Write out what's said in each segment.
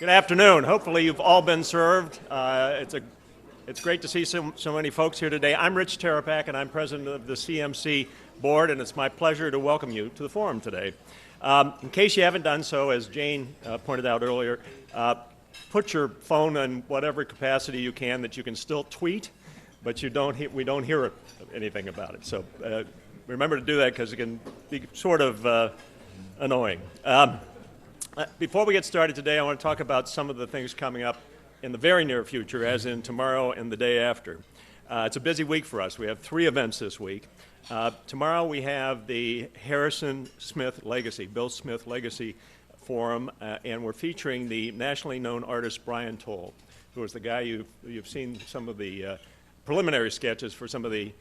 Good afternoon. Hopefully you've all been served. It's great to see so many folks here today. I'm Rich Terapak, and I'm president of the CMC board, and it's my pleasure to welcome you to the forum today. In case you haven't done so, as Jane pointed out earlier, put your phone in whatever capacity you can that you can still tweet, but we don't hear anything about it. So remember to do that because it can be sort of annoying. Before we get started today, I want to talk about some of the things coming up in the very near future, as in tomorrow and the day after. It's a busy week for us. We have 3 events this week. Tomorrow we have the Harrison Smith Legacy, Bill Smith Legacy Forum, and we're featuring the nationally known artist Brian Toll, who is the guy you've seen some of the preliminary sketches for some of the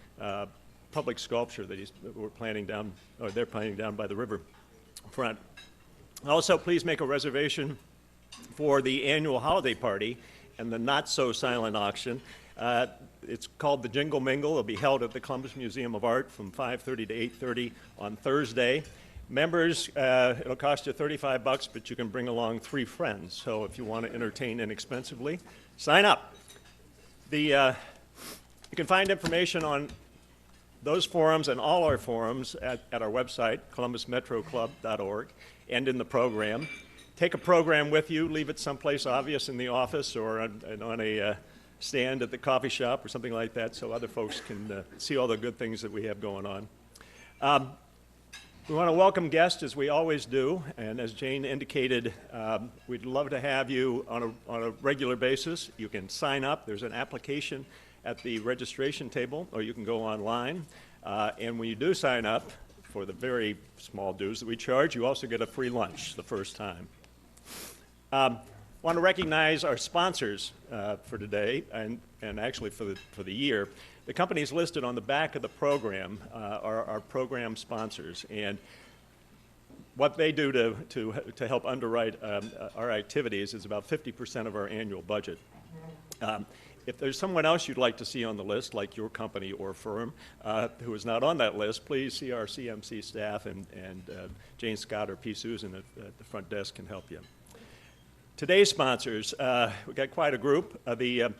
public sculpture that they're planning down by the river front. Also, please make a reservation for the annual holiday party and the not-so-silent auction. It's called the Jingle Mingle. It'll be held at the Columbus Museum of Art from 5:30 to 8:30 on Thursday. Members, it'll cost you $35, but you can bring along 3 friends. So if you want to entertain inexpensively, sign up. You can find information on those forums and all our forums at our website, columbusmetroclub.org, and in the program. Take a program with you, leave it someplace obvious in the office or on a stand at the coffee shop or something like that so other folks can see all the good things that we have going on. We want to welcome guests, as we always do, and as Jane indicated, we'd love to have you on a regular basis. You can sign up. There's an application at the registration table, or you can go online. And when you do sign up, for the very small dues that we charge, you also get a free lunch the first time. Want to recognize our sponsors for today, and actually for the year. The companies listed on the back of the program are our program sponsors, and what they do to help underwrite our activities is about 50% of our annual budget. If there's someone else you'd like to see on the list, like your company or firm, who is not on that list, please see our CMC staff, and Jane Scott or P. Susan at the front desk can help you. Today's sponsors, we've got quite a group. The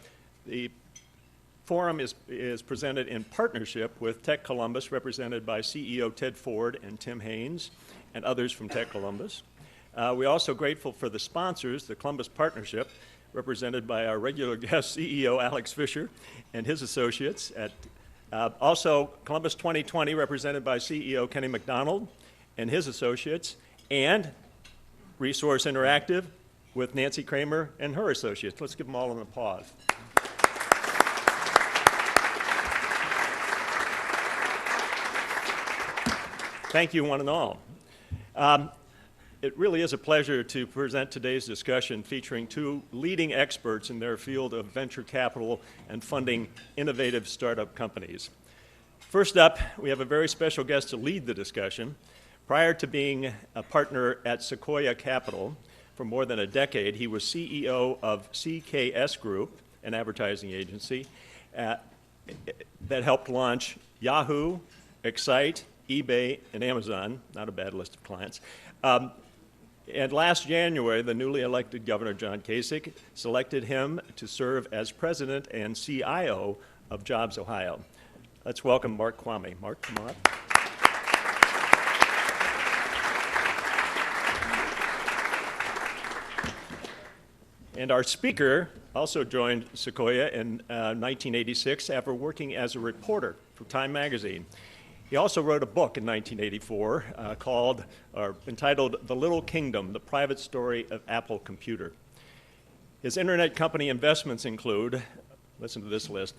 forum is presented in partnership with Tech Columbus, represented by CEO Ted Ford and Tim Haynes, and others from Tech Columbus. We're also grateful for the sponsors, the Columbus Partnership, represented by our regular guest CEO Alex Fisher and his associates. Also, Columbus 2020, represented by CEO Kenny McDonald and his associates, and Resource Interactive with Nancy Kramer and her associates. Let's give them all an applause. Thank you, one and all. It really is a pleasure to present today's discussion featuring 2 leading experts in their field of venture capital and funding innovative startup companies. First up, we have a very special guest to lead the discussion. Prior to being a partner at Sequoia Capital for more than a decade, he was CEO of CKS Group, an advertising agency that helped launch Yahoo, Excite, eBay, and Amazon. Not a bad list of clients. And last January, the newly elected Governor John Kasich selected him to serve as president and CIO of Jobs Ohio. Let's welcome Mark Kwame. Mark, come on up. And our speaker also joined Sequoia in 1986 after working as a reporter for Time magazine. He also wrote a book in 1984 entitled The Little Kingdom, The Private Story of Apple Computer. His internet company investments include, listen to this list,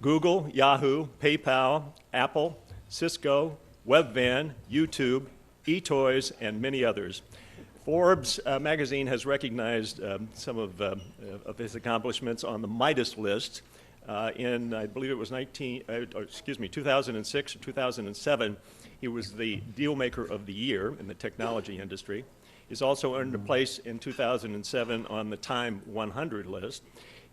Google, Yahoo, PayPal, Apple, Cisco, Webvan, YouTube, eToys, and many others. Forbes magazine has recognized some of his accomplishments on the Midas list. In, I believe it was 2006 or 2007, he was the deal maker of the year in the technology industry. He's also earned a place in 2007 on the Time 100 list.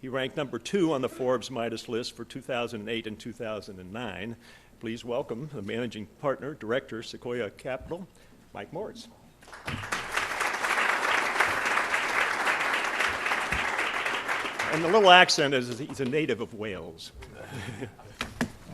He ranked number 2 on the Forbes Midas list for 2008 and 2009. Please welcome the managing partner, director, Sequoia Capital, Mike Moritz. And the little accent is he's a native of Wales.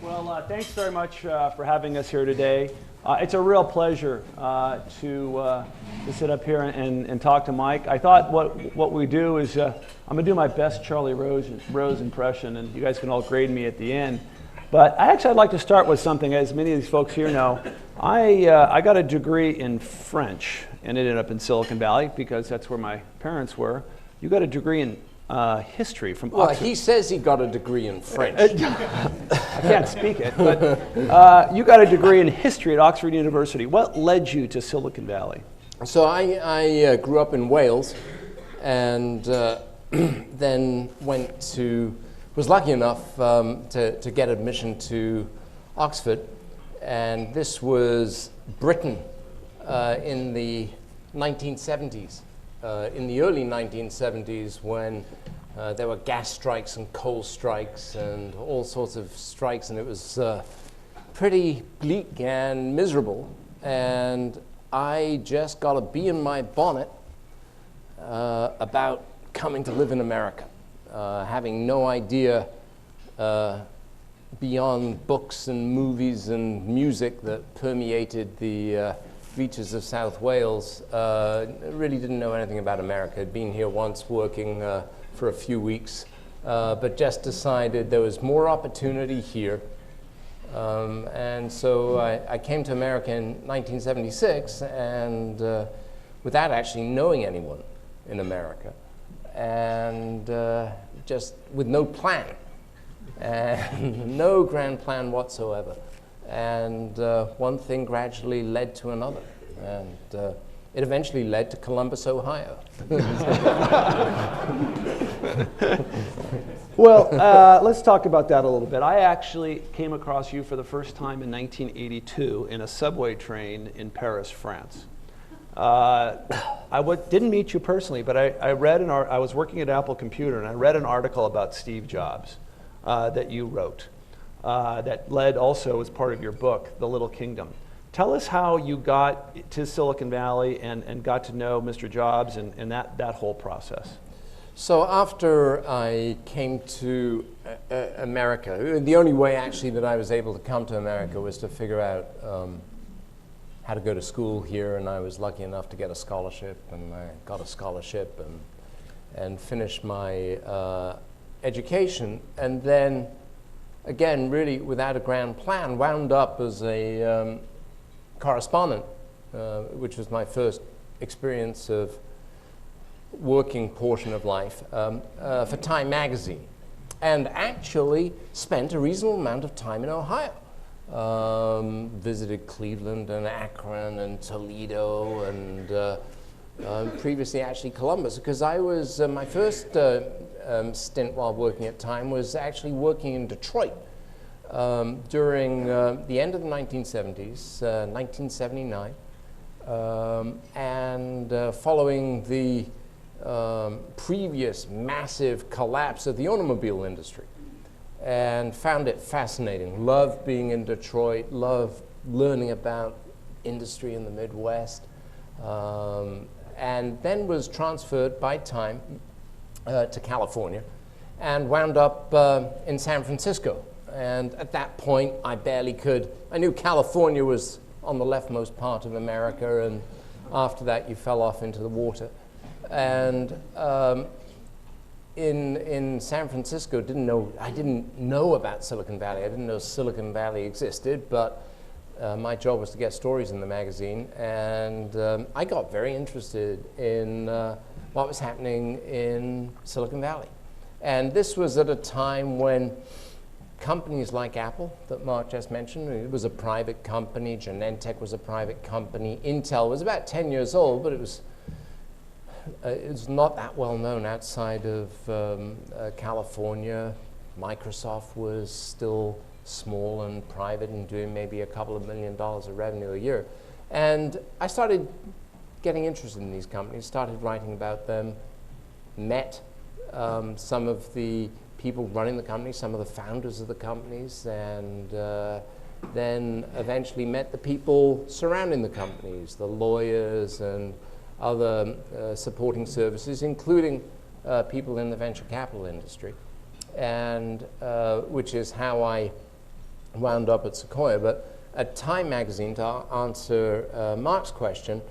Well, thanks very much for having us here today. It's a real pleasure to sit up here and talk to Mike. I thought what we do is I'm going to do my best Charlie Rose impression, and you guys can all grade me at the end. But I'd like to start with something, as many of these folks here know. I got a degree in French and ended up in Silicon Valley because that's where my parents were. You got a degree in history from Oxford. Well, he says he got a degree in French. I can't speak it, but you got a degree in history at Oxford University. What led you to Silicon Valley? So I grew up in Wales, and then was lucky enough to get admission to Oxford, and this was Britain in the 1970s. In the early 1970s, when there were gas strikes and coal strikes and all sorts of strikes, and it was pretty bleak and miserable. And I just got a bee in my bonnet about coming to live in America, having no idea beyond books and movies and music that permeated the beaches of South Wales. Really didn't know anything about America. I'd been here once working for a few weeks, but just decided there was more opportunity here. And so I came to America in 1976, and without actually knowing anyone in America, and just with no plan, and no grand plan whatsoever. And one thing gradually led to another, and it eventually led to Columbus, Ohio. Well, let's talk about that a little bit. I actually came across you for the first time in 1982 in a subway train in Paris, France. Didn't meet you personally, but I read I was working at Apple Computer, and I read an article about Steve Jobs that you wrote. That led also as part of your book, The Little Kingdom. Tell us how you got to Silicon Valley and got to know Mr. Jobs and that whole process. So after I came to America, the only way actually that I was able to come to America was to figure out how to go to school here, and I was lucky enough to get a scholarship, and I got a scholarship and finished my education, and then again, really without a grand plan, wound up as a correspondent, which was my first experience of working portion of life for Time magazine, and actually spent a reasonable amount of time in Ohio. Visited Cleveland and Akron and Toledo and previously actually Columbus, because I was, my first stint while working at Time was actually working in Detroit during the end of the 1970s, 1979, and following the previous massive collapse of the automobile industry, and found it fascinating. Loved being in Detroit, loved learning about industry in the Midwest, and then was transferred by Time to California and wound up in San Francisco. And at that point, I knew California was on the leftmost part of America, and after that you fell off into the water. And in San Francisco, I didn't know about Silicon Valley. I didn't know Silicon Valley existed, but my job was to get stories in the magazine, and I got very interested in what was happening in Silicon Valley. And this was at a time when companies like Apple, that Mark just mentioned, it was a private company, Genentech was a private company, Intel was about 10 years old, but it was not that well known outside of California. Microsoft was still small and private and doing maybe a couple of $1 million of revenue a year. And I started getting interested in these companies, started writing about them, met some of the people running the company, some of the founders of the companies, and then eventually met the people surrounding the companies, the lawyers and other supporting services, including people in the venture capital industry, and which is how I wound up at Sequoia. But at Time magazine, to answer Mark's question,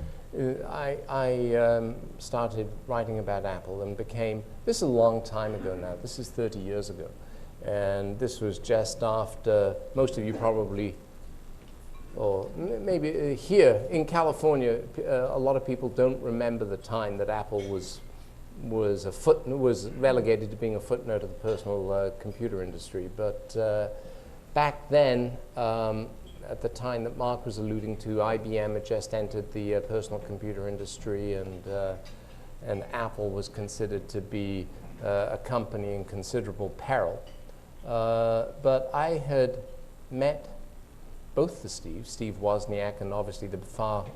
I started writing about Apple and became, this is a long time ago now, this is 30 years ago. And this was just after, most of you probably, or maybe here in California, a lot of people don't remember the time that Apple was relegated to being a footnote of the personal computer industry. But back then, at the time that Mark was alluding to, IBM had just entered the personal computer industry, and Apple was considered to be a company in considerable peril. But I had met both the Steve Wozniak, and obviously the far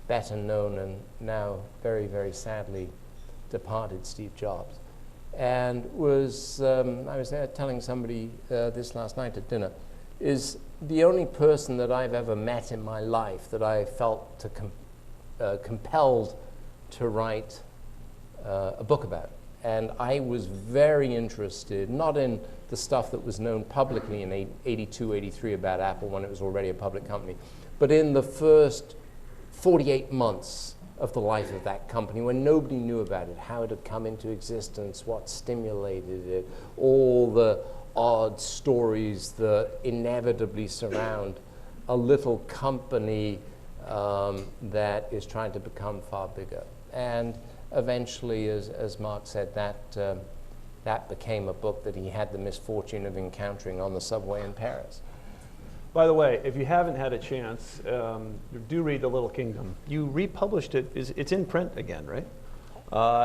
better known and now very, very sadly departed Steve Jobs. And I was telling somebody this last night at dinner, is the only person that I've ever met in my life that I felt compelled to write a book about. And I was very interested, not in the stuff that was known publicly in 82, 83 about Apple when it was already a public company, but in the first 48 months of the life of that company when nobody knew about it, how it had come into existence, what stimulated it, all the odd stories that inevitably surround a little company that is trying to become far bigger. And eventually, as Mark said, that became a book that he had the misfortune of encountering on the subway in Paris. By the way, if you haven't had a chance, do read The Little Kingdom. You republished it. It's in print again, right?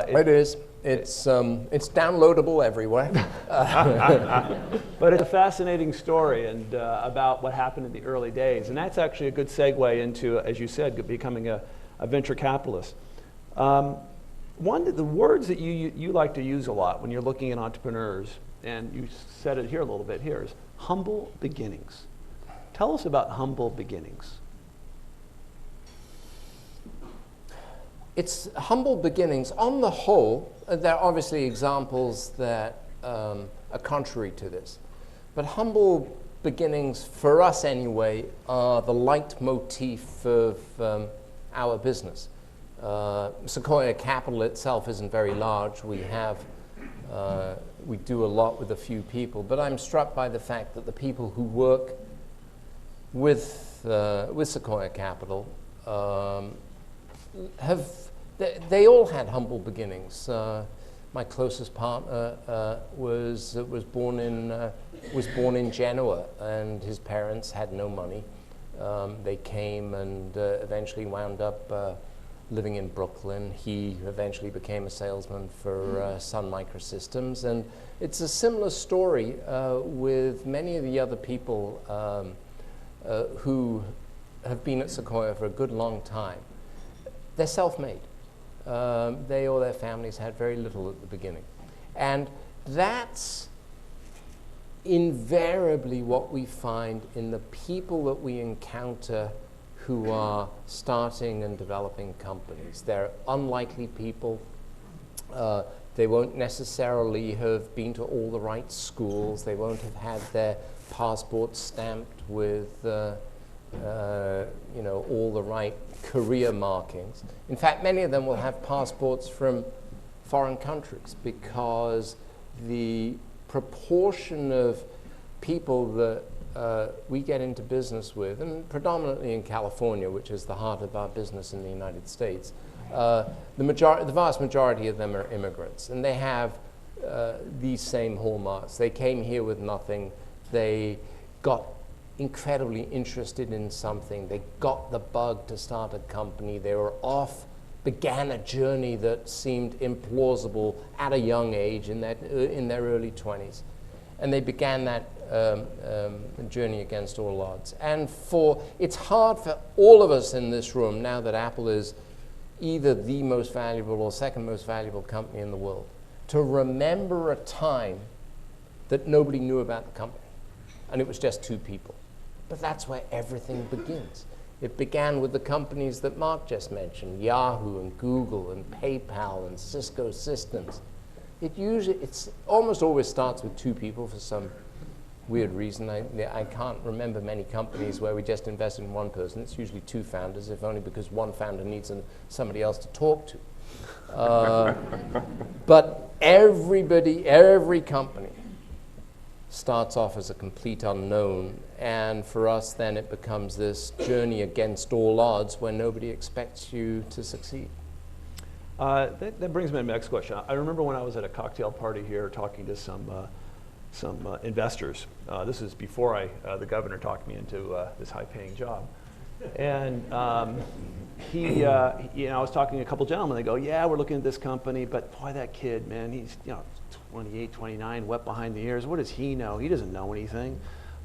It is. It's downloadable everywhere. But it's a fascinating story and about what happened in the early days. And that's actually a good segue into, as you said, becoming a venture capitalist. One of the words that you like to use a lot when you're looking at entrepreneurs, and you said it here a little bit here, is humble beginnings. Tell us about humble beginnings. It's humble beginnings. On the whole, there are obviously examples that are contrary to this. But humble beginnings, for us anyway, are the leitmotif of our business. Sequoia Capital itself isn't very large. We do a lot with a few people, but I'm struck by the fact that the people who work with Sequoia Capital they all had humble beginnings. My closest partner was born in Genoa, and his parents had no money. They came and eventually wound up living in Brooklyn. He eventually became a salesman for Sun Microsystems, and it's a similar story with many of the other people who have been at Sequoia for a good long time. They're self-made. They or their families had very little at the beginning. And that's invariably what we find in the people that we encounter who are starting and developing companies. They're unlikely people. They won't necessarily have been to all the right schools. They won't have had their passports stamped with all the right career markings. In fact, many of them will have passports from foreign countries because the proportion of people that we get into business with, and predominantly in California, which is the heart of our business in the United States, the vast majority of them are immigrants, and they have these same hallmarks. They came here with nothing. They got incredibly interested in something. They got the bug to start a company. They were off, began a journey that seemed implausible at a young age in their early 20s. And they began that journey against all odds. And it's hard for all of us in this room, now that Apple is either the most valuable or second most valuable company in the world, to remember a time that nobody knew about the company. And it was just two people. But that's where everything begins. It began with the companies that Mark just mentioned, Yahoo and Google and PayPal and Cisco Systems. It's almost always starts with two people for some weird reason. I can't remember many companies where we just invest in one person. It's usually two founders, if only because one founder needs somebody else to talk to. But every company starts off as a complete unknown, and for us then it becomes this journey against all odds where nobody expects you to succeed. That brings me to my next question. I remember when I was at a cocktail party here talking to some investors. This is before the governor talked me into this high-paying job. And I was talking to a couple gentlemen. They go, yeah, we're looking at this company, but boy, that kid, man, he's 28, 29, wet behind the ears. What does he know? He doesn't know anything.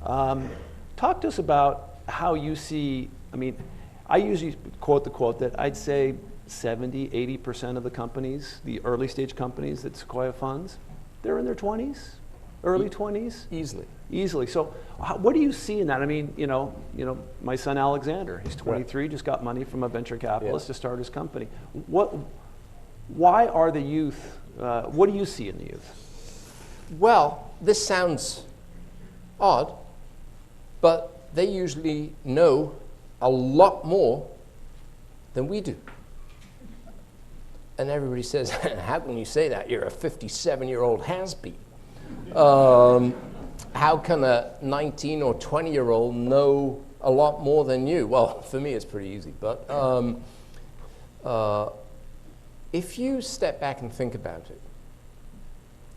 Talk to us about how you see, I usually quote the quote that I'd say 70, 80% of the companies, the early stage companies that Sequoia funds, they're in their 20s, early 20s? Easily. So what do you see in that? My son Alexander, he's 23, just got money from a venture capitalist to start his company. Why are the youth, what do you see in the youth? Well, this sounds odd, but they usually know a lot more than we do. And everybody says, how can you say that? You're a 57-year-old has-been. How can a 19 or 20-year-old know a lot more than you? Well, for me, it's pretty easy. But if you step back and think about it,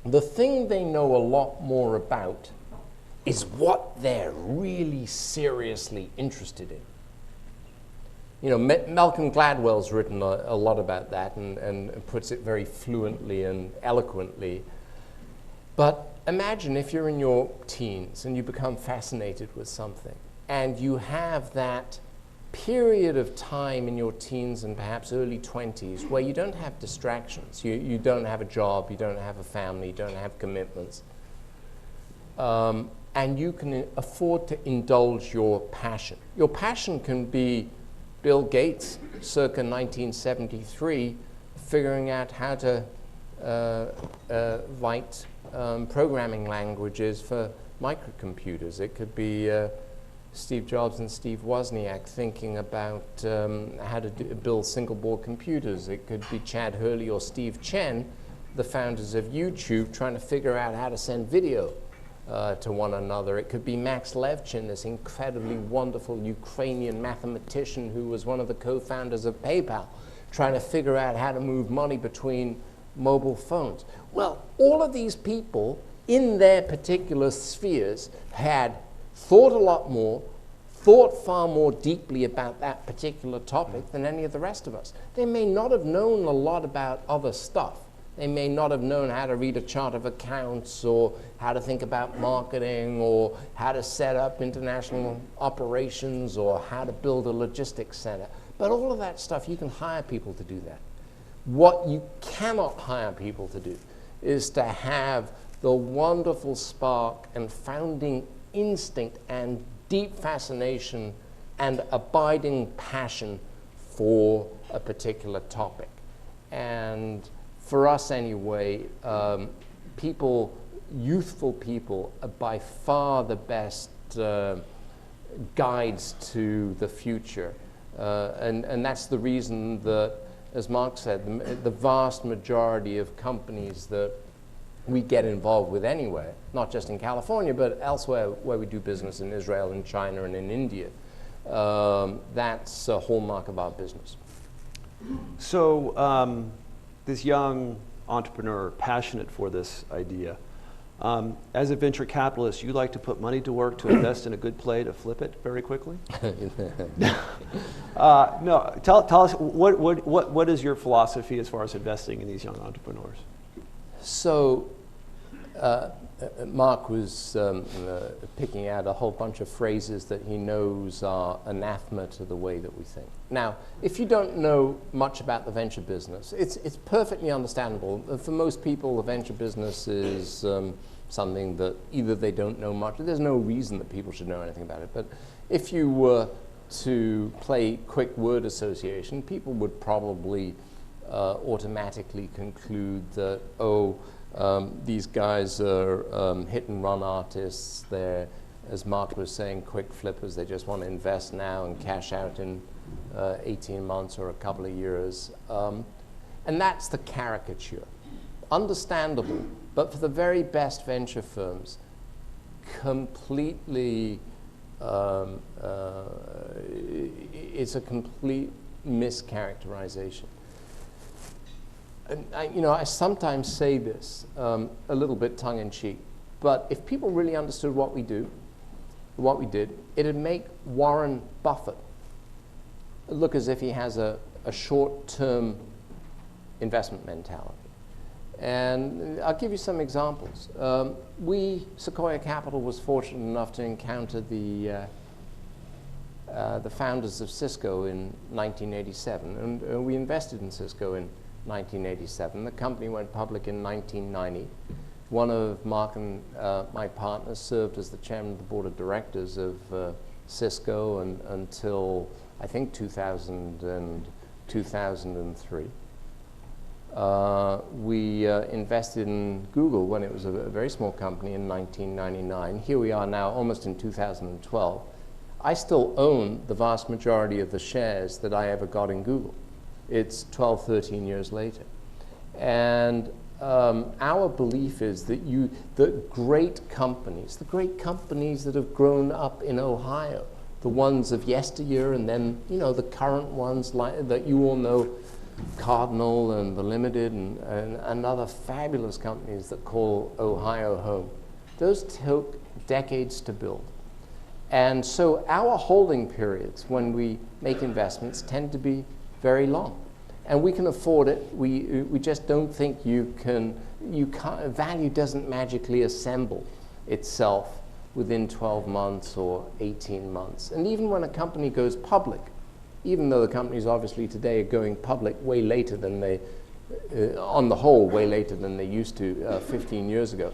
the thing they know a lot more about is what they're really seriously interested in. Malcolm Gladwell's written a lot about that and puts it very fluently and eloquently. But imagine if you're in your teens and you become fascinated with something, and you have that period of time in your teens and perhaps early 20s where you don't have distractions. You don't have a job, you don't have a family, you don't have commitments. And you can afford to indulge your passion. Your passion can be Bill Gates, circa 1973, figuring out how to write programming languages for microcomputers. It could be Steve Jobs and Steve Wozniak thinking about how to build single-board computers. It could be Chad Hurley or Steve Chen, the founders of YouTube, trying to figure out how to send video to one another. It could be Max Levchin, this incredibly wonderful Ukrainian mathematician who was one of the co-founders of PayPal, trying to figure out how to move money between mobile phones. Well, all of these people in their particular spheres had thought a lot more, thought far more deeply about that particular topic than any of the rest of us. They may not have known a lot about other stuff. They may not have known how to read a chart of accounts or how to think about marketing or how to set up international operations or how to build a logistics center. But all of that stuff, you can hire people to do that. What you cannot hire people to do is to have the wonderful spark and founding instinct and deep fascination and abiding passion for a particular topic. And for us anyway, youthful people are by far the best guides to the future. And that's the reason that, as Mark said, the vast majority of companies that we get involved with anywhere, not just in California, but elsewhere where we do business in Israel, in China, and in India, that's a hallmark of our business. So this young entrepreneur, passionate for this idea, as a venture capitalist, you like to put money to work to invest in a good play to flip it very quickly? No, tell us, what is your philosophy as far as investing in these young entrepreneurs? So Mark was picking out a whole bunch of phrases that he knows are anathema to the way that we think. Now, if you don't know much about the venture business, it's perfectly understandable. For most people, the venture business is something that either they don't know much, or there's no reason that people should know anything about it. But if you were to play quick word association, people would probably automatically conclude that, These guys are hit and run artists. They're, as Mark was saying, quick flippers. They just want to invest now and cash out in 18 months or a couple of years. And that's the caricature. Understandable, but for the very best venture firms, completely, it's a complete mischaracterization. And I sometimes say this a little bit tongue-in-cheek, but if people really understood what we do, what we did, it'd make Warren Buffett look as if he has a short-term investment mentality. And I'll give you some examples. Sequoia Capital was fortunate enough to encounter the founders of Cisco in 1987, and we invested in Cisco in 1987. The company went public in 1990. One of Mark and my partners served as the chairman of the board of directors of Cisco until, I think, 2003. We invested in Google when it was a very small company in 1999. Here we are now, almost in 2012. I still own the vast majority of the shares that I ever got in Google. It's 12, 13 years later. And our belief is that the great companies that have grown up in Ohio, the ones of yesteryear, and then the current ones that you all know, Cardinal and the Limited and other fabulous companies that call Ohio home, those took decades to build. And so our holding periods when we make investments tend to be very long. And we can afford it. We just don't think you can't, value doesn't magically assemble itself within 12 months or 18 months. And even when a company goes public, even though the companies obviously today are going public way later than they, on the whole, way later than they used to 15 years ago.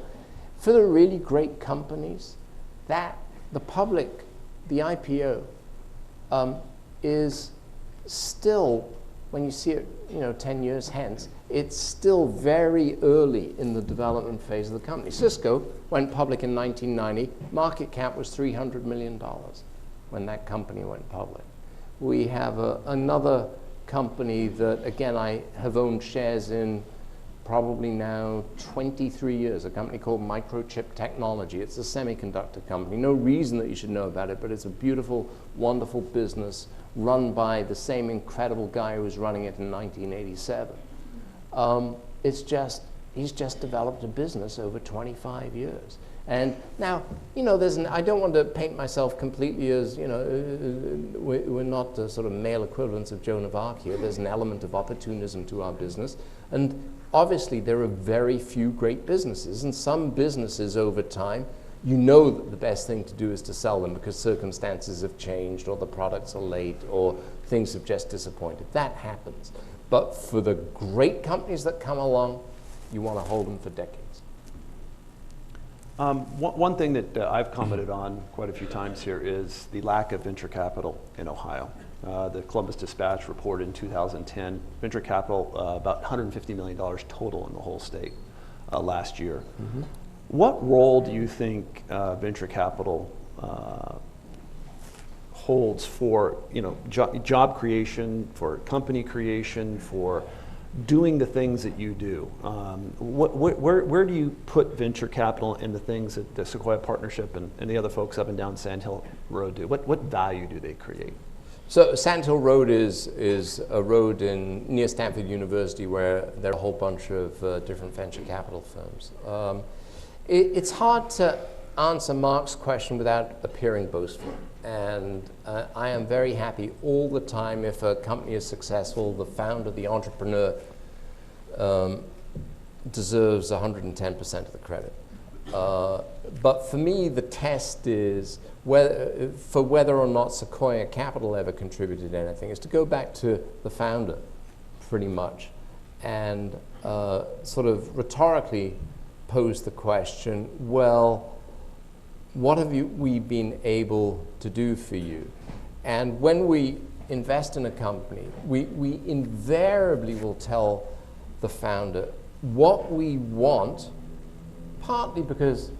For the really great companies, that the public, the IPO, is still, when you see it 10 years hence, it's still very early in the development phase of the company. Cisco went public in 1990. Market cap was $300 million when that company went public. We have another company that, again, I have owned shares in probably now 23 years, a company called Microchip Technology. It's a semiconductor company. No reason that you should know about it, but it's a beautiful, wonderful business run by the same incredible guy who was running it in 1987. He's just developed a business over 25 years. And now, I don't want to paint myself completely as, we're not the sort of male equivalents of Joan of Arc here. There's an element of opportunism to our business. And obviously, there are very few great businesses. And some businesses over time, that the best thing to do is to sell them because circumstances have changed or the products are late or things have just disappointed. That happens. But for the great companies that come along, you want to hold them for decades. One thing that I've commented on quite a few times here is the lack of venture capital in Ohio. The Columbus Dispatch reported in 2010, venture capital about $150 million total in the whole state last year. Mm-hmm. What role do you think venture capital holds for job creation, for company creation, for doing the things that you do? Where do you put venture capital in the things that the Sequoia Partnership and the other folks up and down Sand Hill Road do? What value do they create? So Sand Hill Road is a road near Stanford University where there are a whole bunch of different venture capital firms. It's hard to answer Mark's question without appearing boastful. And I am very happy all the time if a company is successful, the founder, the entrepreneur deserves 110% of the credit. But for me, the test is whether or not Sequoia Capital ever contributed anything is to go back to the founder, pretty much, and sort of rhetorically pose the question, well, what have we been able to do for you? And when we invest in a company, we invariably will tell the founder, what we want, partly because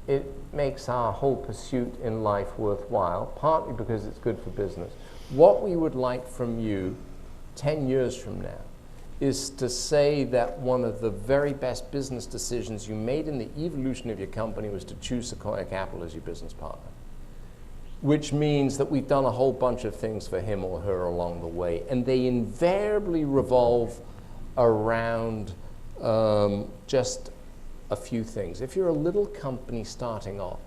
it makes our whole pursuit in life worthwhile, partly because it's good for business. What we would like from you 10 years from now is to say that one of the very best business decisions you made in the evolution of your company was to choose Sequoia Capital as your business partner. Which means that we've done a whole bunch of things for him or her along the way, and they invariably revolve around just a few things. If you're a little company starting off,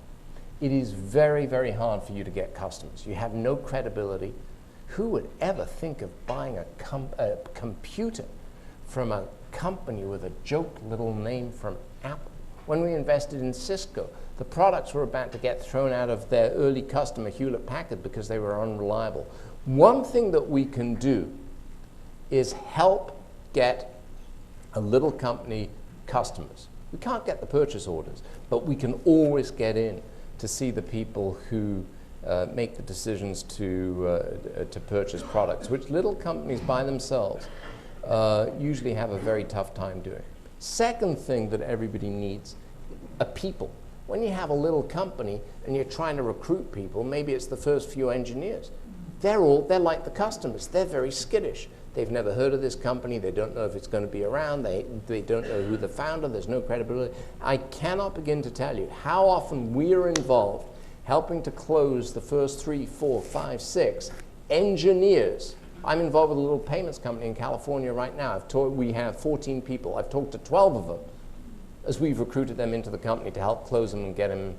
it is very, very hard for you to get customers. You have no credibility. Who would ever think of buying a computer from a company with a joke little name from Apple? When we invested in Cisco, the products were about to get thrown out of their early customer, Hewlett-Packard, because they were unreliable. One thing that we can do is help get a little company customers. We can't get the purchase orders, but we can always get in to see the people who make the decisions to purchase products, which little companies by themselves usually have a very tough time doing. Second thing that everybody needs are people. When you have a little company and you're trying to recruit people, maybe it's the first few engineers. They're like the customers. They're very skittish. They've never heard of this company. They don't know if it's going to be around. They don't know who the founder. There's no credibility. I cannot begin to tell you how often we are involved helping to close the first 3, 4, 5, 6 engineers. I'm involved with a little payments company in California right now. We have 14 people. I've talked to 12 of them as we've recruited them into the company to help close them and get them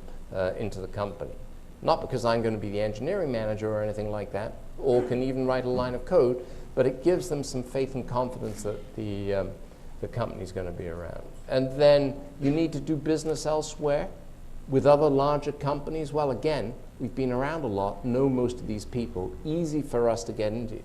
into the company. Not because I'm going to be the engineering manager or anything like that, or can even write a line of code, but it gives them some faith and confidence that the company's going to be around. And then you need to do business elsewhere with other larger companies. Well, again, we've been around a lot, know most of these people, easy for us to get into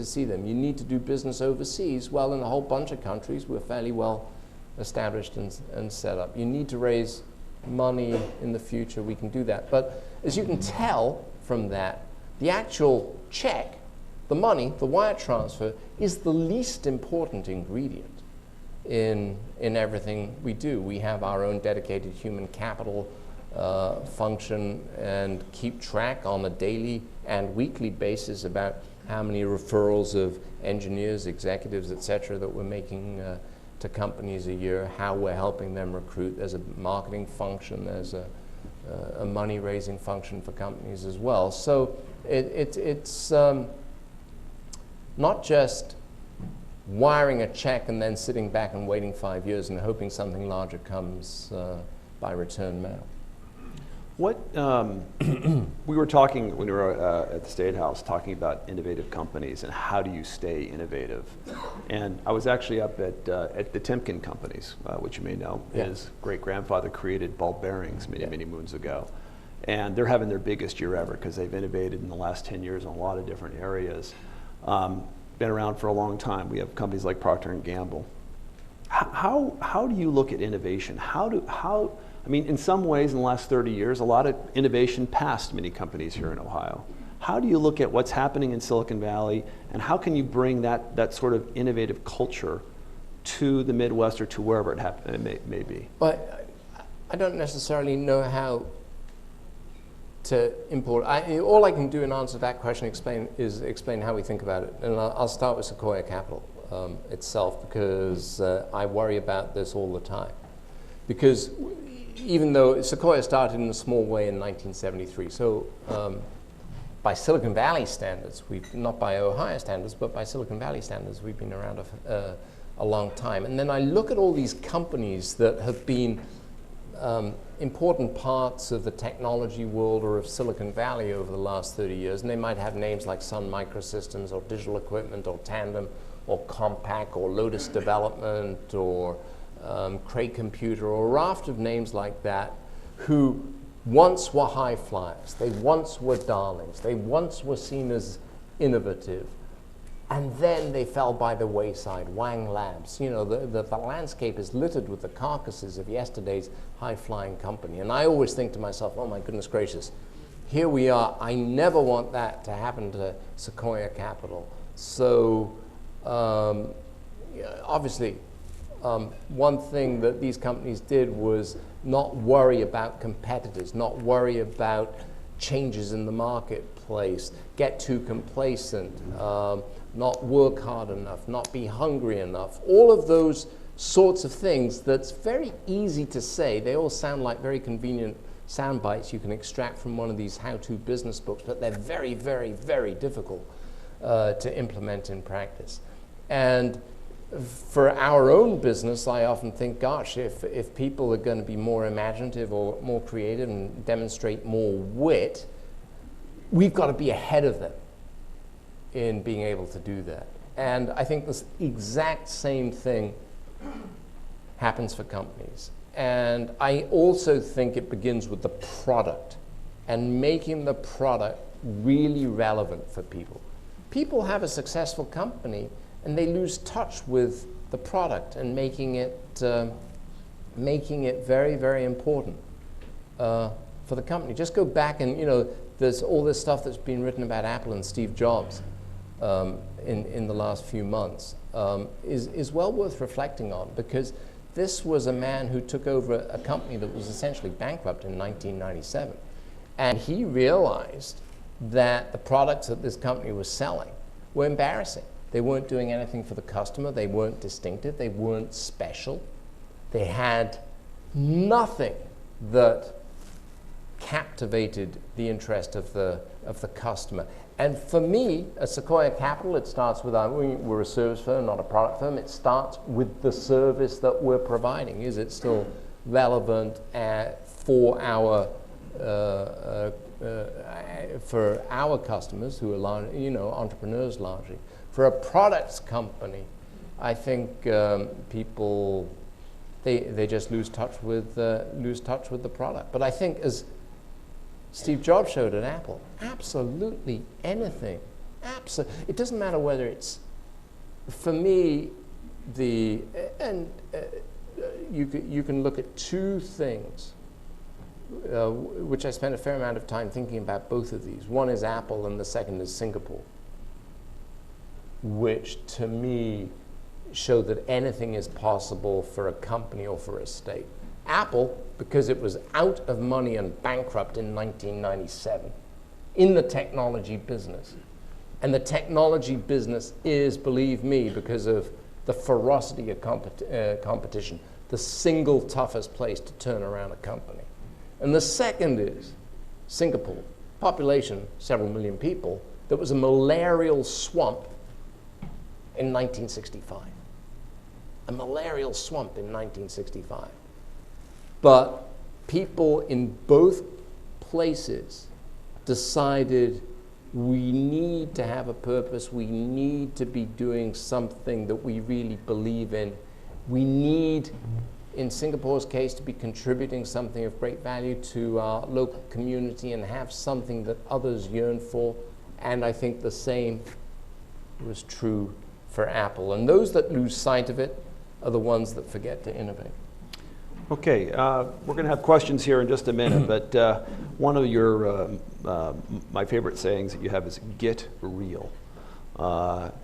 see them. You need to do business overseas. Well, in a whole bunch of countries, we're fairly well established and set up. You need to raise money in the future. We can do that. But as you can tell from that, the actual check, the money, the wire transfer, is the least important ingredient in everything we do. We have our own dedicated human capital function and keep track on a daily and weekly basis about how many referrals of engineers, executives, et cetera, that we're making to companies a year, how we're helping them recruit. There's a marketing function, there's a money-raising function for companies as well. So it's not just wiring a check and then sitting back and waiting 5 years and hoping something larger comes by return mail. What we were talking when we were at the State House, talking about innovative companies and how do you stay innovative. And I was actually up at the Timken companies, which you may know. Yeah. His great-grandfather created ball bearings many moons ago. And they're having their biggest year ever because they've innovated in the last 10 years in a lot of different areas. Been around for a long time. We have companies like Procter & Gamble. How do you look at innovation? I mean, in some ways, in the last 30 years, a lot of innovation passed many companies here in Ohio. How do you look at what's happening in Silicon Valley, and how can you bring that sort of innovative culture to the Midwest or to wherever it may be? But I don't necessarily know how to import. All I can do in answer to that question is explain how we think about it. And I'll start with Sequoia Capital itself, because I worry about this all the time. Because even though Sequoia started in a small way in 1973, so by Silicon Valley standards, not by Ohio standards, but by Silicon Valley standards, we've been around a long time. And then I look at all these companies that have been important parts of the technology world or of Silicon Valley over the last 30 years, and they might have names like Sun Microsystems or Digital Equipment or Tandem or Compaq or Lotus Development or Cray Computer or a raft of names like that, who once were high flyers, they once were darlings, they once were seen as innovative, and then they fell by the wayside. Wang Labs, you know, the landscape is littered with the carcasses of yesterday's high-flying company. And I always think to myself, oh my goodness gracious, here we are. I never want that to happen to Sequoia Capital. So obviously, one thing that these companies did was not worry about competitors, not worry about changes in the marketplace, get too complacent, not work hard enough, not be hungry enough. All of those sorts of things that's very easy to say. They all sound like very convenient sound bites you can extract from one of these how-to business books, but they're very, very, very difficult to implement in practice. And for our own business, I often think, gosh, if people are going to be more imaginative or more creative and demonstrate more wit, we've got to be ahead of them in being able to do that. And I think this exact same thing happens for companies. And I also think it begins with the product and making the product really relevant for people. People have a successful company and they lose touch with the product and making it very, very important for the company. Just go back and, there's all this stuff that's been written about Apple and Steve Jobs in the last few months is well worth reflecting on, because this was a man who took over a company that was essentially bankrupt in 1997. And he realized that the products that this company was selling were embarrassing. They weren't doing anything for the customer. They weren't distinctive. They weren't special. They had nothing that captivated the interest of the customer. And for me, at Sequoia Capital, it starts with, we're a service firm, not a product firm. It starts with the service that we're providing. Is it still relevant for our customers, who are entrepreneurs largely? For a products company, I think people they just lose touch with the product. But I think, as Steve Jobs showed at Apple, absolutely anything. It doesn't matter whether it's, for me, you can look at two things, which I spent a fair amount of time thinking about both of these. One is Apple and the second is Singapore, which to me show that anything is possible for a company or for a state. Apple, because it was out of money and bankrupt in 1997 in the technology business. And the technology business is, believe me, because of the ferocity of competition, the single toughest place to turn around a company. And the second is Singapore, population, several million people, that was a malarial swamp in 1965. A malarial swamp in 1965. But people in both places decided we need to have a purpose, we need to be doing something that we really believe in. We need, in Singapore's case, to be contributing something of great value to our local community and have something that others yearn for. And I think the same was true for Apple. And those that lose sight of it are the ones that forget to innovate. Okay, we're going to have questions here in just a minute, but one of your my favorite sayings that you have is "get real,"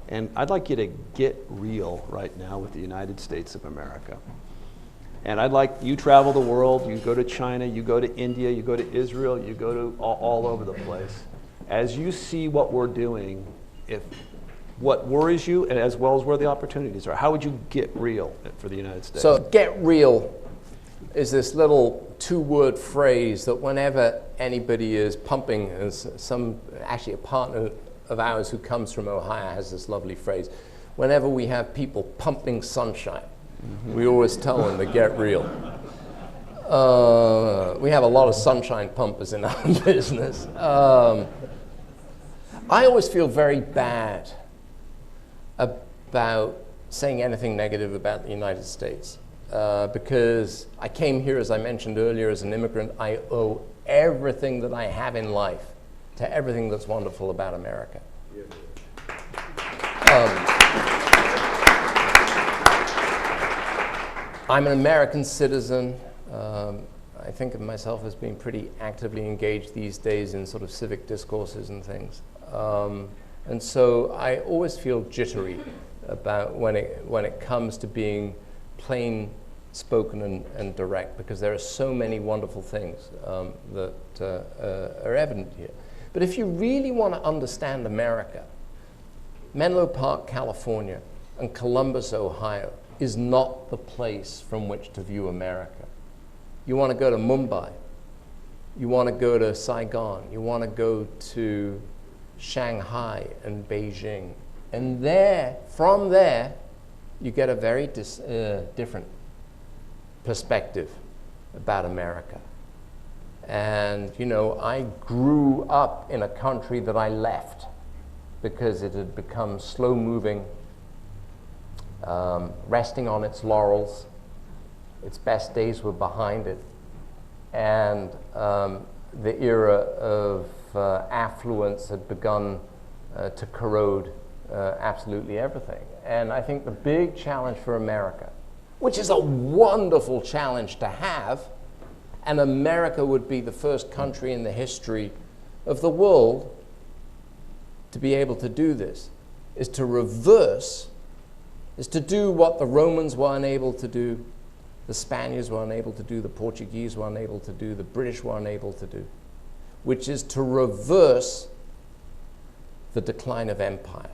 and I'd like you to get real right now with the United States of America. And I'd like, you travel the world, you go to China, you go to India, you go to Israel, you go to all over the place. As you see what we're doing, what worries you, and as well as where the opportunities are, how would you get real for the United States? So get real is this little two-word phrase that whenever anybody is pumping, as actually a partner of ours who comes from Ohio has this lovely phrase, whenever we have people pumping sunshine, we always tell them to get real. We have a lot of sunshine pumpers in our business. I always feel very bad about saying anything negative about the United States. Because I came here, as I mentioned earlier, as an immigrant. I owe everything that I have in life to everything that's wonderful about America. I'm an American citizen. I think of myself as being pretty actively engaged these days in sort of civic discourses and things. And so I always feel jittery about when it comes to being plain spoken and direct, because there are so many wonderful things that are evident here. But if you really want to understand America, Menlo Park, California, and Columbus, Ohio, is not the place from which to view America. You want to go to Mumbai, you want to go to Saigon, you want to go to Shanghai and Beijing, and from there, you get a very different perspective about America. And I grew up in a country that I left because it had become slow-moving, resting on its laurels. Its best days were behind it, and the era of affluence had begun to corrode absolutely everything. And I think the big challenge for America, which is a wonderful challenge to have, and America would be the first country in the history of the world to be able to do this, is to reverse, is to do what the Romans were unable to do, the Spaniards were unable to do, the Portuguese were unable to do, the British were unable to do, which is to reverse the decline of empire.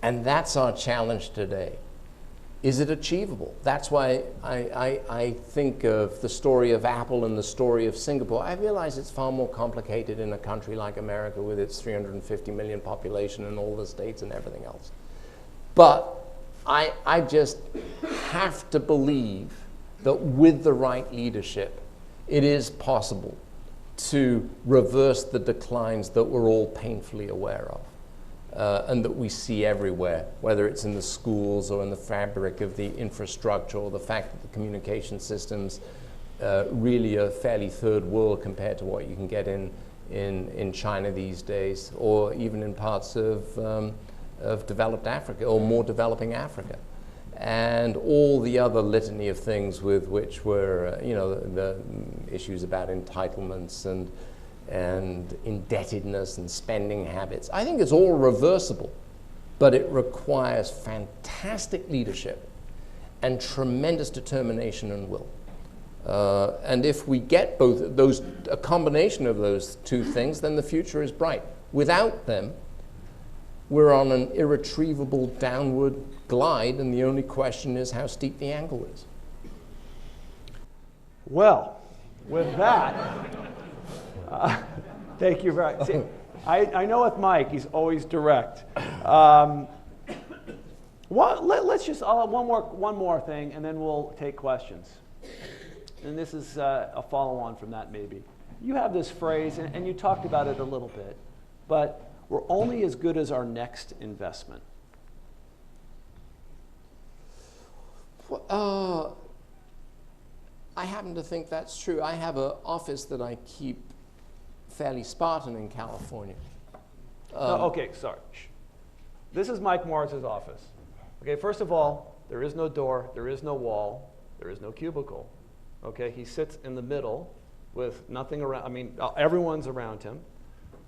And that's our challenge today. Is it achievable? That's why I think of the story of Apple and the story of Singapore. I realize it's far more complicated in a country like America with its 350 million population and all the states and everything else. But I just have to believe that with the right leadership, it is possible to reverse the declines that we're all painfully aware of. And that we see everywhere, whether it's in the schools or in the fabric of the infrastructure, or the fact that the communication systems really are fairly third world compared to what you can get in China these days, or even in parts of developed Africa, or more developing Africa. And all the other litany of things with which were, the issues about entitlements and indebtedness and spending habits. I think it's all reversible, but it requires fantastic leadership and tremendous determination and will. And if we get both those, a combination of those two things, then the future is bright. Without them, we're on an irretrievable downward glide, and the only question is how steep the angle is. Well, with that, thank you very much. I know with Mike, he's always direct. Let's just one more thing, and then we'll take questions. And this is a follow-on from that, maybe. You have this phrase, and you talked about it a little bit, but we're only as good as our next investment. I happen to think that's true. I have an office that I keep fairly Spartan in California. Okay, sorry. Shh. This is Mike Moritz's office. Okay, first of all, there is no door, there is no wall, there is no cubicle. Okay, he sits in the middle with nothing around. I mean, everyone's around him.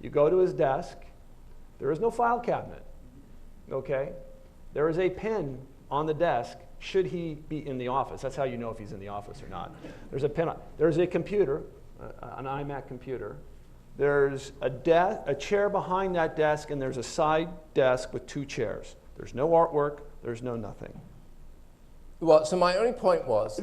You go to his desk. There is no file cabinet. Okay, there is a pen on the desk. Should he be in the office? That's how you know if he's in the office or not. There's a pen. There's a computer, an iMac computer. There's a chair behind that desk, and there's a side desk with two chairs. There's no artwork. There's no nothing. Well, so my only point was,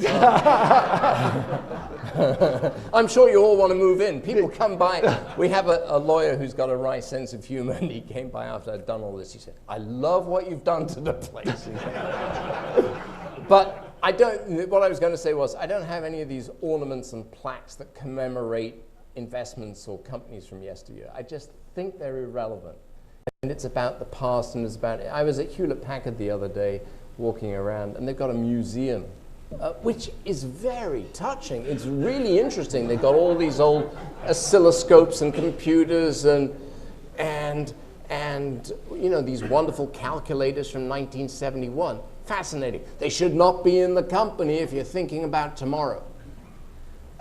I'm sure you all want to move in. People come by. We have a lawyer who's got a wry sense of humor, and he came by after I'd done all this. He said, "I love what you've done to the place." But what I was going to say was, I don't have any of these ornaments and plaques that commemorate investments or companies from yesteryear. I just think they're irrelevant. And it's about the past, and it's about, I was at Hewlett-Packard the other day, walking around, and they've got a museum, which is very touching. It's really interesting. They've got all these old oscilloscopes and computers and these wonderful calculators from 1971. Fascinating. They should not be in the company if you're thinking about tomorrow.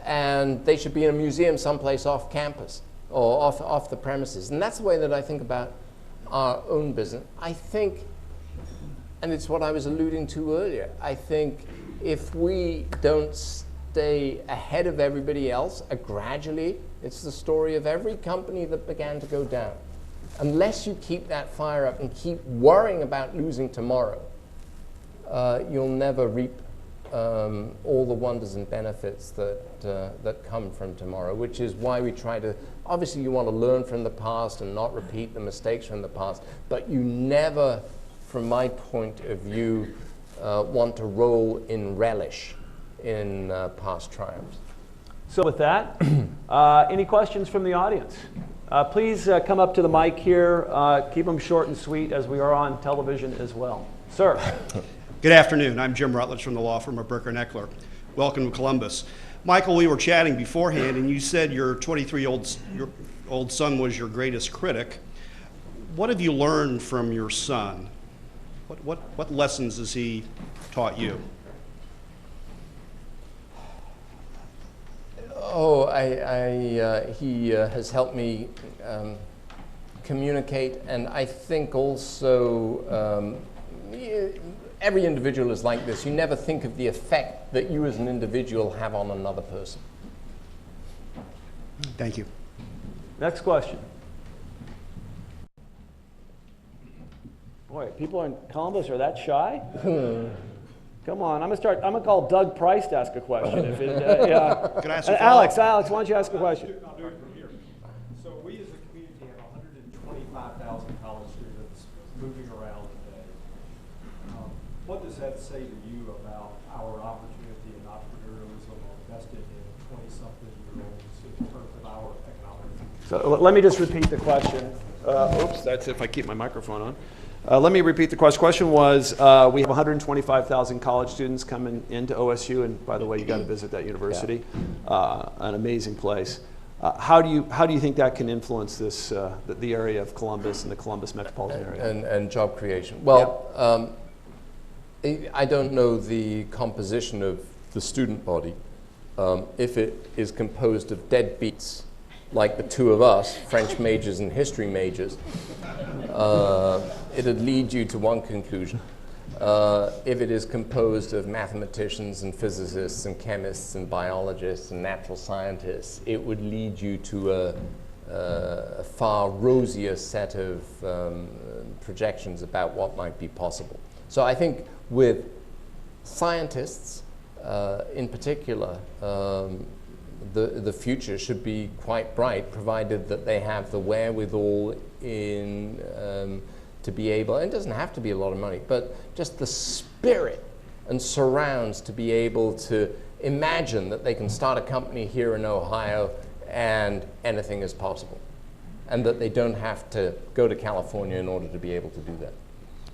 And they should be in a museum someplace off campus or off the premises. And that's the way that I think about our own business. I think, and it's what I was alluding to earlier, I think if we don't stay ahead of everybody else, gradually, it's the story of every company that began to go down. Unless you keep that fire up and keep worrying about losing tomorrow, you'll never reap all the wonders and benefits that come from tomorrow, which is why we try to, obviously you want to learn from the past and not repeat the mistakes from the past, but you never, from my point of view, want to roll in relish in past triumphs. So with that, any questions from the audience? Please come up to the mic here. Keep them short and sweet, as we are on television as well. Sir. Good afternoon. I'm Jim Rutledge from the law firm of Bricker and Eckler. Welcome to Columbus. Michael, we were chatting beforehand, and you said your 23-year-old son was your greatest critic. What have you learned from your son? What lessons has he taught you? Oh, he has helped me communicate, and I think also every individual is like this. You never think of the effect that you as an individual have on another person. Thank you. Next question. Boy, people in Columbus are that shy? Come on, I'm gonna call Doug Price to ask a question. If it, yeah. Can I ask a Alex, why don't you ask a question? I'll do it from here. So we as a community have 125,000 college students moving around today. What does that say to you about our opportunity in entrepreneurialism or investing in 20-something-year-olds in terms of our economic future? So let me just repeat the question. Oops, that's if I keep my microphone on. Let me repeat the question. Question was, we have 125,000 college students coming into OSU, and by the way, you got to visit that university. Yeah. An amazing place. How do you think that can influence this the area of Columbus and the Columbus metropolitan area? And job creation. Well, I don't know the composition of the student body. If it is composed of deadbeats, like the two of us, French majors and history majors, it'd lead you to one conclusion. If it is composed of mathematicians and physicists and chemists and biologists and natural scientists, it would lead you to a far rosier set of projections about what might be possible. So I think with scientists in particular, the future should be quite bright, provided that they have the wherewithal to be able, and it doesn't have to be a lot of money, but just the spirit and surrounds to be able to imagine that they can start a company here in Ohio and anything is possible, and that they don't have to go to California in order to be able to do that.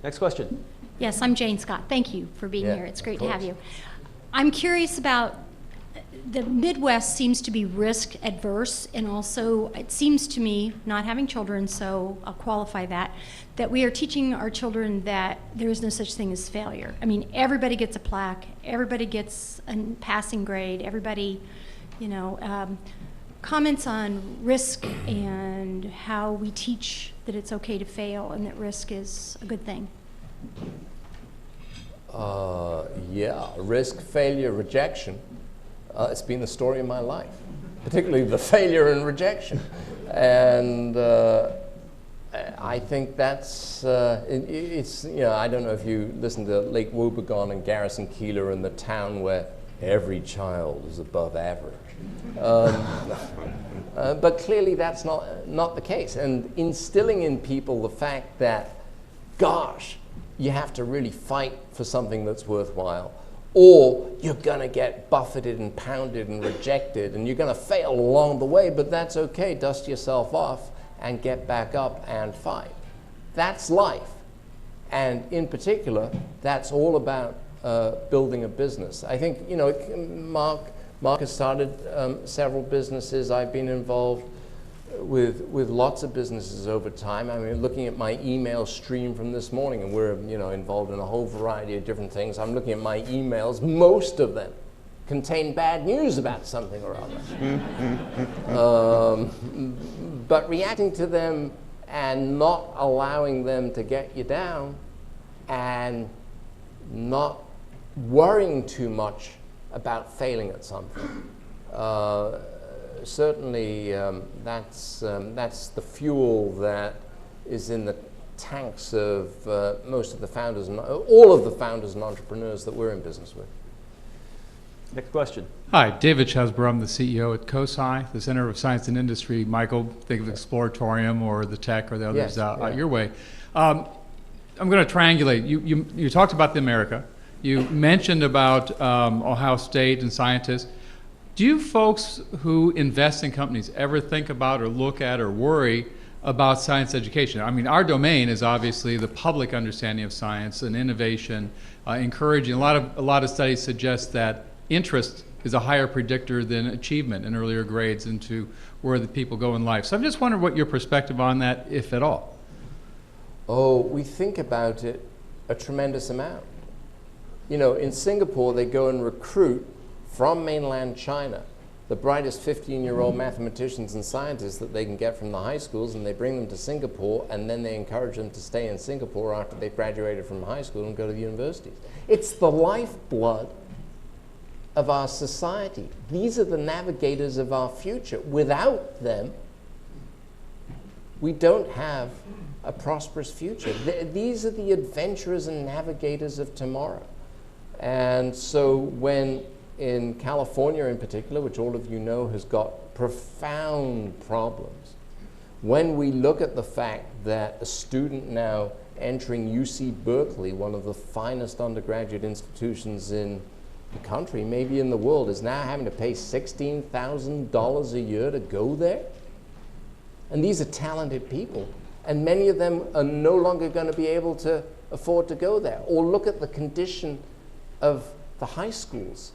Next question. Yes, I'm Jane Scott. Thank you for being Yeah, here. It's great of to have course. you. I'm curious about the Midwest seems to be risk adverse, and also it seems to me, not having children, so I'll qualify that we are teaching our children that there is no such thing as failure. I mean, everybody gets a plaque, everybody gets a passing grade, everybody, comments on risk and how we teach that it's okay to fail and that risk is a good thing. Yeah, risk, failure, rejection. It's been the story of my life, particularly the failure and rejection. And I think that's, it's, I don't know if you listen to Lake Wobegon and Garrison Keillor and the town where every child is above average. But clearly that's not the case. And instilling in people the fact that, gosh, you have to really fight for something that's worthwhile, or you're going to get buffeted and pounded and rejected, and you're going to fail along the way, but that's okay. Dust yourself off and get back up and fight. That's life. And in particular, that's all about building a business. I think, Mark has started several businesses. I've been involved with lots of businesses over time. I mean, looking at my email stream from this morning, and we're involved in a whole variety of different things. I'm looking at my emails. Most of them contain bad news about something or other. But reacting to them and not allowing them to get you down, and not worrying too much about failing at something. Certainly, that's the fuel that is in the tanks of most of the founders, and all of the founders and entrepreneurs that we're in business with. Next question. Hi, David Chesbrough. I'm the CEO at COSI, the Center of Science and Industry. Michael, think of Exploratorium or the tech or the others out your way. I'm going to triangulate. You talked about the America. You mentioned about Ohio State and scientists. Do you folks who invest in companies ever think about or look at or worry about science education? I mean, our domain is obviously the public understanding of science and innovation, encouraging. A lot of studies suggest that interest is a higher predictor than achievement in earlier grades into where the people go in life. So I'm just wondering what your perspective on that, if at all. Oh, we think about it a tremendous amount. You know, in Singapore, they go and recruit from mainland China the brightest 15-year-old mathematicians and scientists that they can get from the high schools, and they bring them to Singapore, and then they encourage them to stay in Singapore after they've graduated from high school and go to the universities. It's the lifeblood of our society. These are the navigators of our future. Without them, we don't have a prosperous future. These are the adventurers and navigators of tomorrow. And so when in California in particular, which all of you know has got profound problems, when we look at the fact that a student now entering UC Berkeley, one of the finest undergraduate institutions in the country, maybe in the world, is now having to pay $16,000 a year to go there. And these are talented people. And many of them are no longer going to be able to afford to go there. Or look at the condition of the high schools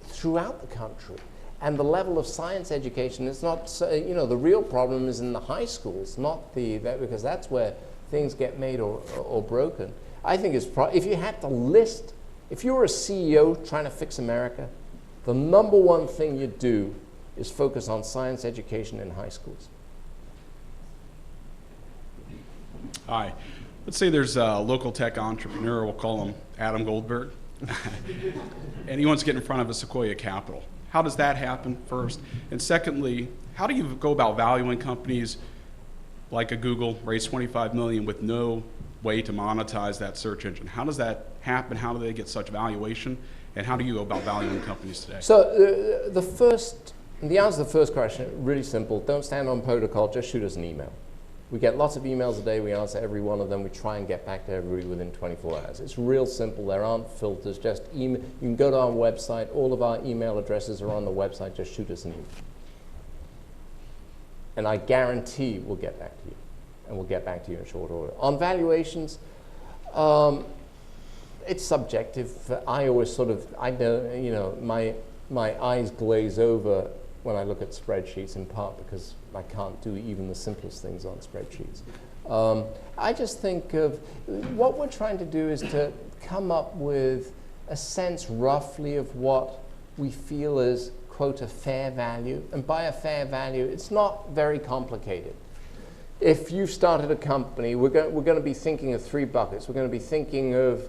throughout the country. And the level of science education is not, you know, the real problem is in the high schools, not because that's where things get made or broken. I think it's, if you had to list, if you were a CEO trying to fix America, the number one thing you'd do is focus on science education in high schools. Hi. Let's say there's a local tech entrepreneur, we'll call him Adam Goldberg, and he wants to get in front of a Sequoia Capital. How does that happen, first? And secondly, how do you go about valuing companies like a Google, raise $25 million with no way to monetize that search engine? How does that happen? How do they get such valuation? And how do you go about valuing companies today? So the answer to the first question, really simple. Don't stand on protocol, just shoot us an email. We get lots of emails a day. We answer every one of them. We try and get back to everybody within 24 hours. It's real simple. There aren't filters. Just email. You can go to our website. All of our email addresses are on the website. Just shoot us an email. And I guarantee we'll get back to you. And we'll get back to you in short order. On valuations, it's subjective. I always sort of, I know, you know, my eyes glaze over when I look at spreadsheets, in part because I can't do even the simplest things on spreadsheets. I just think of what we're trying to do is to come up with a sense roughly of what we feel is, quote, a fair value. And by a fair value, it's not very complicated. If you've started a company, we're going to be thinking of three buckets. We're going to be thinking of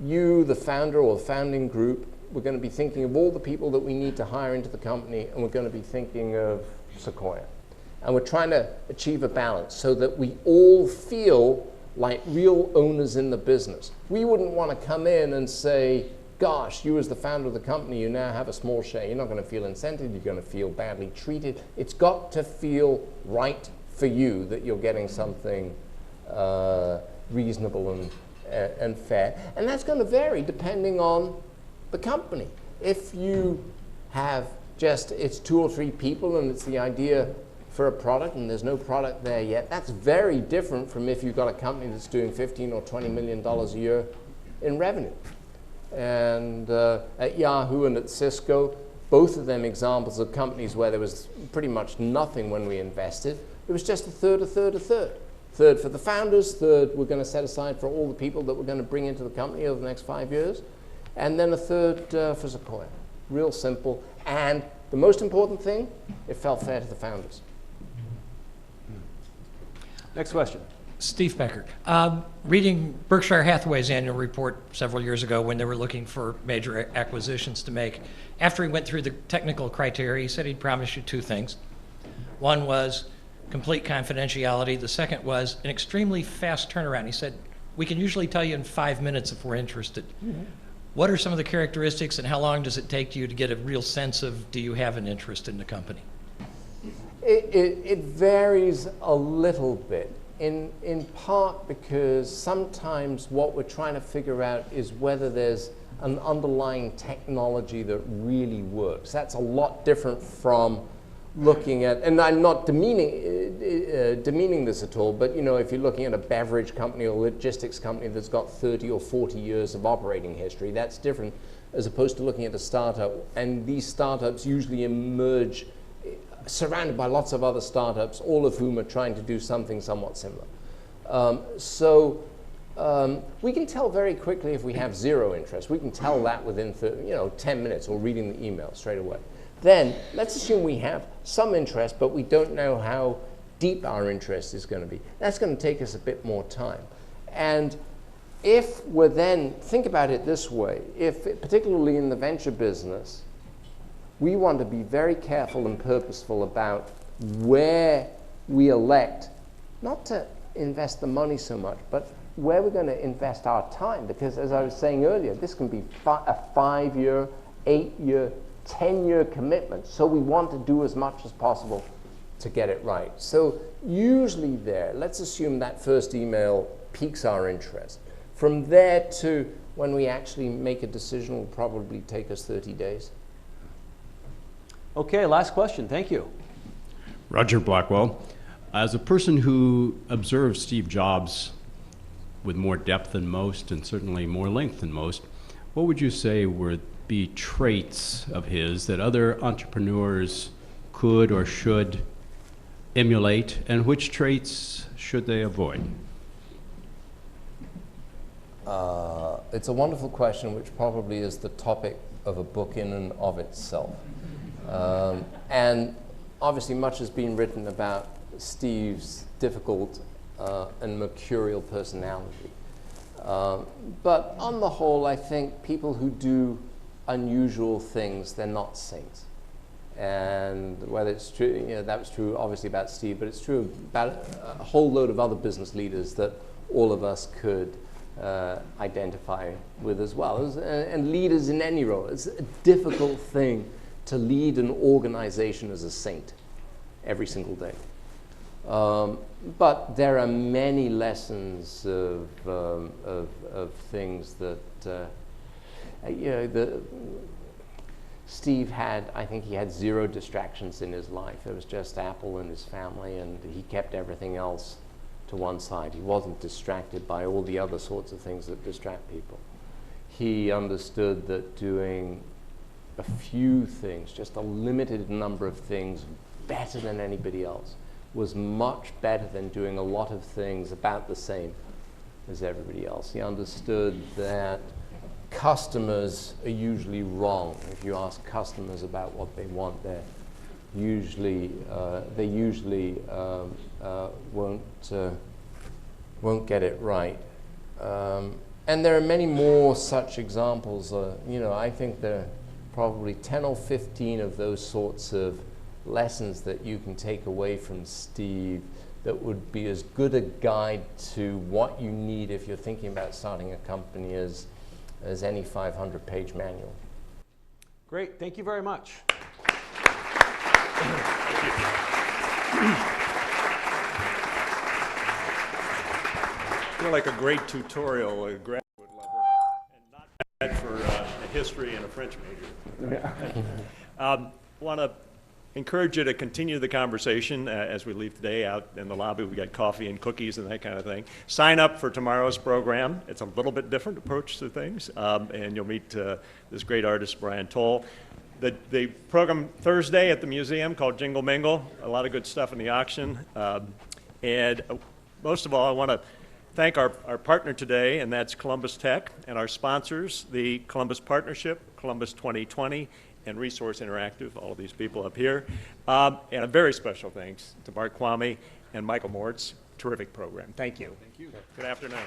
you, the founder or founding group. We're going to be thinking of all the people that we need to hire into the company, and we're going to be thinking of Sequoia. And we're trying to achieve a balance so that we all feel like real owners in the business. We wouldn't want to come in and say, gosh, you as the founder of the company, you now have a small share. You're not going to feel incented. You're going to feel badly treated. It's got to feel right for you that you're getting something reasonable and fair. And that's going to vary depending on the company. If you have just, it's 2 or 3 people and it's the idea for a product and there's no product there yet, that's very different from if you've got a company that's doing $15 or $20 million a year in revenue. And at Yahoo and at Cisco, both of them examples of companies where there was pretty much nothing when we invested. It was just a third, a third, a third. Third for the founders, third we're going to set aside for all the people that we're going to bring into the company over the next 5 years, and then a third for Sequoia. Real simple. And the most important thing, it felt fair to the founders. Next question. Steve Becker. Reading Berkshire Hathaway's annual report several years ago when they were looking for major acquisitions to make, after he went through the technical criteria, he said he'd promise you two things. One was complete confidentiality. The second was an extremely fast turnaround. He said, we can usually tell you in 5 minutes if we're interested. Mm-hmm. What are some of the characteristics and how long does it take you to get a real sense of, do you have an interest in the company? It varies a little bit, in part because sometimes what we're trying to figure out is whether there's an underlying technology that really works. That's a lot different from looking at, and I'm not demeaning this at all, but if you're looking at a beverage company or logistics company that's got 30 or 40 years of operating history, that's different as opposed to looking at a startup. And these startups usually emerge surrounded by lots of other startups, all of whom are trying to do something somewhat similar. We can tell very quickly if we have zero interest. We can tell that within 10 minutes or reading the email straight away. Then let's assume we have some interest, but we don't know how deep our interest is going to be. That's going to take us a bit more time. And if we're then, think about it this way, particularly in the venture business, we want to be very careful and purposeful about where we elect, not to invest the money so much, but where we're going to invest our time. Because as I was saying earlier, this can be a 5-year, 8-year, 10-year commitment. So we want to do as much as possible to get it right. So usually let's assume that first email piques our interest. From there to when we actually make a decision will probably take us 30 days. Okay, last question. Thank you. Roger Blackwell. As a person who observed Steve Jobs with more depth than most and certainly more length than most, what would you say would be traits of his that other entrepreneurs could or should emulate, and which traits should they avoid? It's a wonderful question, which probably is the topic of a book in and of itself. And obviously much has been written about Steve's difficult and mercurial personality. But on the whole, I think people who do unusual things, they're not saints. And whether it's true, that was true obviously about Steve, but it's true about a whole load of other business leaders that all of us could identify with as well. And leaders in any role. It's a difficult thing to lead an organization as a saint every single day. But there are many lessons of things that Steve had. I think he had zero distractions in his life. It was just Apple and his family, and he kept everything else to one side. He wasn't distracted by all the other sorts of things that distract people. He understood that doing a few things, just a limited number of things, better than anybody else, was much better than doing a lot of things about the same as everybody else. He understood that customers are usually wrong. If you ask customers about what they want, they usually won't get it right. And there are many more such examples. I think there are probably 10 or 15 of those sorts of lessons that you can take away from Steve that would be as good a guide to what you need if you're thinking about starting a company as any 500-page manual. Great. Thank you very much. I feel like a great tutorial at graduate level, and not bad for a history and a French major. Want to encourage you to continue the conversation as we leave today out in the lobby. We got coffee and cookies and that kind of thing. Sign up for tomorrow's program. It's a little bit different approach to things, and you'll meet this great artist, Brian Toll. The program Thursday at the museum called Jingle Mingle, a lot of good stuff in the auction. And most of all, I want to thank our partner today, and that's Columbus Tech, and our sponsors, the Columbus Partnership, Columbus 2020, and Resource Interactive, all of these people up here. And a very special thanks to Mark Kwame and Michael Moritz. Terrific program. Thank you. Thank you. Good afternoon.